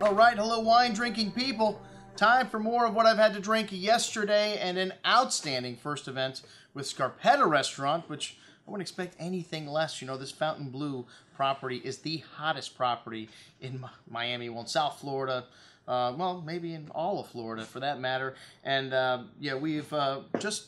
All right, hello wine drinking people. Time for more of what I've had to drink yesterday and an outstanding first event with Scarpetta restaurant, which I wouldn't expect anything less. You know, this Fountainebleau property is the hottest property in Miami, well, in South Florida, well, maybe in all of Florida for that matter. And yeah, we've just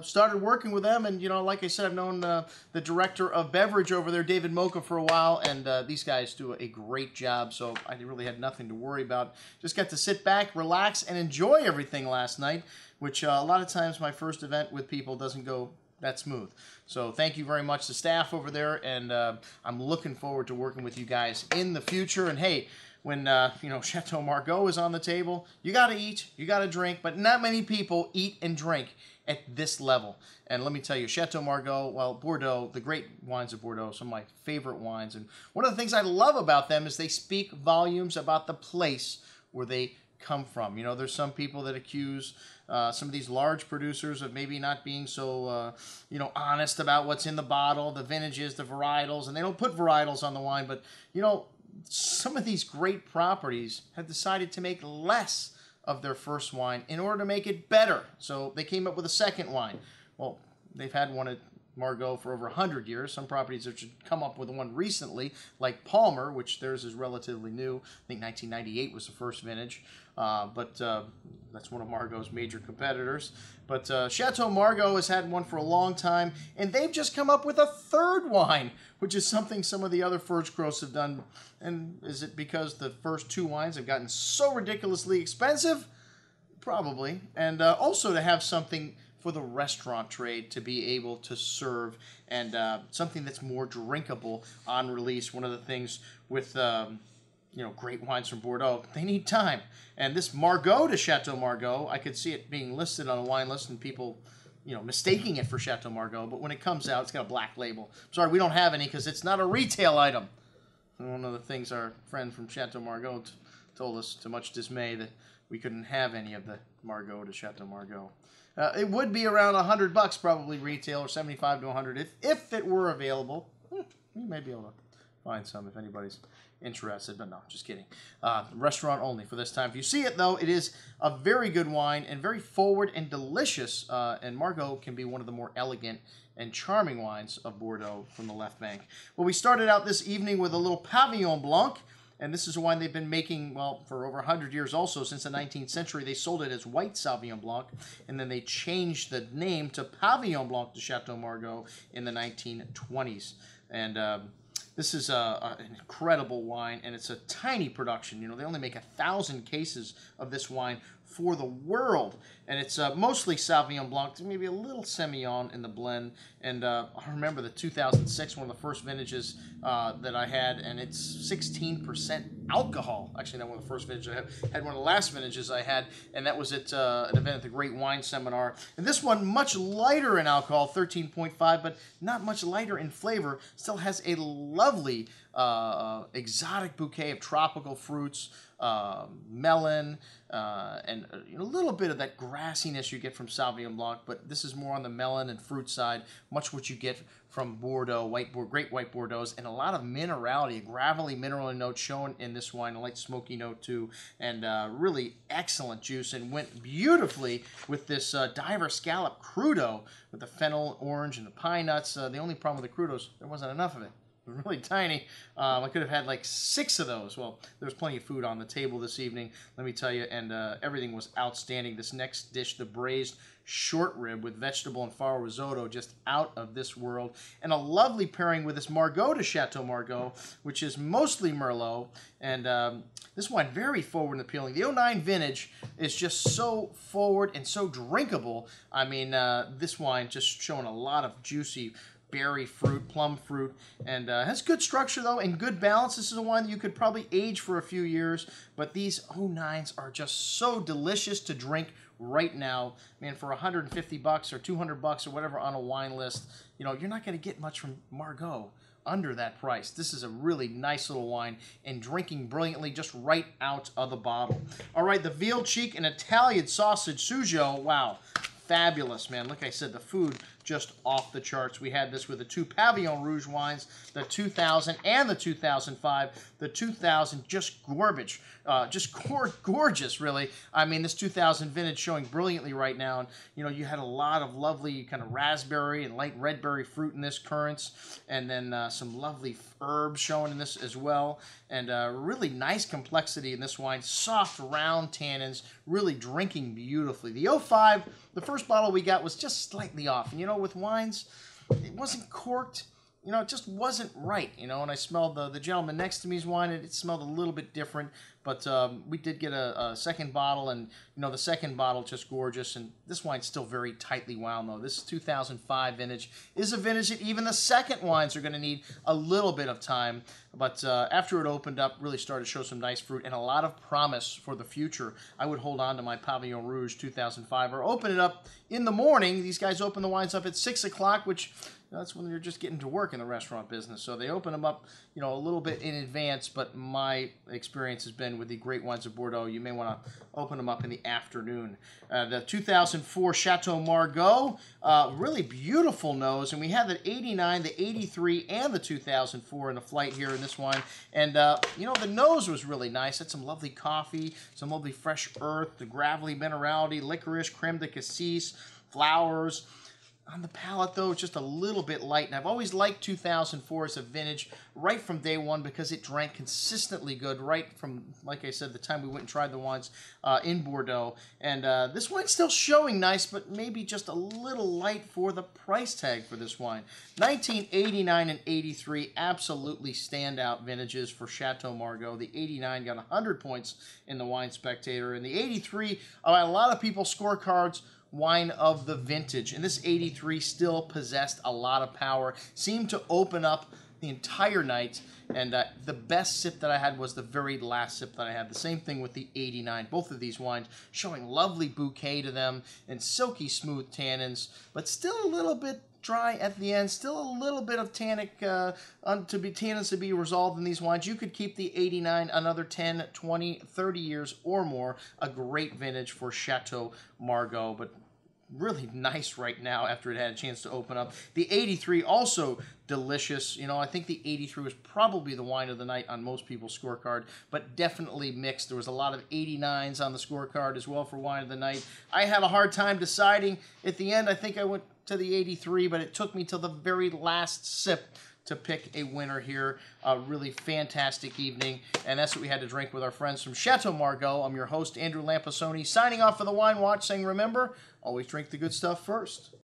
started working with them, and you know, like I said, I've known the director of beverage over there, David Mocha, for a while, and these guys do a great job, so I really had nothing to worry about. Just got to sit back, relax, and enjoy everything last night, which a lot of times my first event with people doesn't go that smooth. So thank you very much to staff over there, and I'm looking forward to working with you guys in the future. And hey, when you know, Chateau Margaux is on the table, you got to eat, you got to drink, but not many people eat and drink at this level. And let me tell you, Chateau Margaux, well, Bordeaux, the great wines of Bordeaux, some of my favorite wines. And one of the things I love about them is they speak volumes about the place where they come from. You know, there's some people that accuse some of these large producers of maybe not being so, you know, honest about what's in the bottle, the vintages, the varietals, and they don't put varietals on the wine. But, you know, some of these great properties have decided to make less of their first wine in order to make it better. So they came up with a second wine. Well, they've had one at Margaux for over 100 years. Some properties have come up with one recently, like Palmer, which theirs is relatively new. I think 1998 was the first vintage, but that's one of Margaux's major competitors. But Chateau Margaux has had one for a long time, and they've just come up with a third wine, which is something some of the other first growers have done. And is it because the first two wines have gotten so ridiculously expensive? Probably. And also to have something for the restaurant trade to be able to serve, and something that's more drinkable on release. One of the things with you know, great wines from Bordeaux, they need time. And this Margaux de Chateau Margaux, I could see it being listed on a wine list and people, you know, mistaking it for Chateau Margaux, but when it comes out, it's got a black label. Sorry, we don't have any because it's not a retail item. And one of the things our friend from Chateau Margaux told us, to much dismay, that we couldn't have any of the Margaux de Chateau Margaux. It would be around $100 probably retail, or 75 to 100 if it were available. You may be able to find some if anybody's interested, but no, just kidding. Restaurant only for this time. If you see it though, it is a very good wine and very forward and delicious. And Margaux can be one of the more elegant and charming wines of Bordeaux from the left bank. Well, we started out this evening with a little Pavillon Blanc. And this is a wine they've been making, well, for over 100 years also. Since the 19th century, they sold it as white Sauvignon Blanc, and then they changed the name to Pavillon Blanc de Chateau Margaux in the 1920s. And this is an incredible wine, and it's a tiny production. You know, they only make 1,000 cases of this wine for the world, and it's mostly Sauvignon Blanc, maybe a little Semillon in the blend. And I remember the 2006, one of the first vintages that I had, and it's 16% alcohol. Actually, not one of the first vintages I had one of the last vintages I had, and that was at an event at the Great Wine Seminar. And this one, much lighter in alcohol, 13.5, but not much lighter in flavor. Still has a lovely exotic bouquet of tropical fruits, melon, and a little bit of that grassiness you get from Sauvignon Blanc, but this is more on the melon and fruit side, much what you get from Bordeaux, great white Bordeaux's, and a lot of minerality, a gravelly mineral note shown in this wine, a light smoky note too, and really excellent juice, and went beautifully with this diver scallop crudo with the fennel, orange, and the pine nuts. The only problem with the crudos, there wasn't enough of it. It was really tiny. I could have had like 6 of those. Well, there was plenty of food on the table this evening, let me tell you, and everything was outstanding. This next dish, the braised short rib with vegetable and faro risotto, just out of this world. And a lovely pairing with this Margaux de Chateau Margaux, which is mostly Merlot. And this wine, very forward and appealing. The 09 vintage is just so forward and so drinkable. I mean, this wine just showing a lot of juicy berry fruit, plum fruit, and has good structure though and good balance. This is a wine that you could probably age for a few years, but these 09s are just so delicious to drink right now. Man, for $150 or $200 or whatever on a wine list, you know, you're not going to get much from Margaux under that price. This is a really nice little wine and drinking brilliantly just right out of the bottle. All right, the veal cheek and Italian sausage sugo. Wow. Fabulous, man. Like I said, the food just off the charts. We had this with the two Pavillon Rouge wines, the 2000 and the 2005. The 2000 just garbage, gorgeous, really. I mean, this 2000 vintage showing brilliantly right now. And, you know, you had a lot of lovely kind of raspberry and light red berry fruit in this, currants, and then some lovely herbs showing in this as well. And really nice complexity in this wine. Soft, round tannins, really drinking beautifully. The 05, the first bottle we got was just slightly off. And, you know, with wines, it wasn't corked. You know, it just wasn't right, you know, and I smelled the gentleman next to me's wine, and it smelled a little bit different, but we did get a second bottle, and, you know, the second bottle just gorgeous, and this wine's still very tightly wound, though. This 2005 vintage is a vintage that even the second wines are going to need a little bit of time, but after it opened up, really started to show some nice fruit and a lot of promise for the future. I would hold on to my Pavillon Rouge 2005, or open it up in the morning. These guys open the wines up at 6 o'clock, which... that's when you're just getting to work in the restaurant business. So they open them up, you know, a little bit in advance, but my experience has been with the great wines of Bordeaux, you may want to open them up in the afternoon. The 2004 Chateau Margaux, really beautiful nose, and we have the 89, the 83, and the 2004 in the flight here in this wine. And, you know, the nose was really nice. Had some lovely coffee, some lovely fresh earth, the gravelly minerality, licorice, creme de cassis, flowers. On the palate, though, it's just a little bit light, and I've always liked 2004 as a vintage right from day one because it drank consistently good right from, like I said, the time we went and tried the wines in Bordeaux. And this wine's still showing nice, but maybe just a little light for the price tag for this wine. 1989 and 83, absolutely standout vintages for Chateau Margaux. The 89 got 100 points in the Wine Spectator, and the 83, a lot of people's scorecards, wine of the vintage. And this 83 still possessed a lot of power, seemed to open up the entire night, and the best sip that I had was the very last sip that I had. The same thing with the 89. Both of these wines showing lovely bouquet to them and silky smooth tannins, but still a little bit dry at the end, still a little bit of tannins to be resolved in these wines. You could keep the 89 another 10, 20, 30 years or more. A great vintage for Chateau Margaux, but really nice right now after it had a chance to open up. The 83 also delicious. You know, I think the 83 was probably the wine of the night on most people's scorecard, but definitely mixed. There was a lot of 89s on the scorecard as well for wine of the night. I had a hard time deciding. At the end, I think I went to the 83, but it took me till the very last sip to pick a winner here. A really fantastic evening, and that's what we had to drink with our friends from Chateau Margaux. I'm your host, Andrew Lampasoni, signing off for the Wine Watch, saying remember, always drink the good stuff first.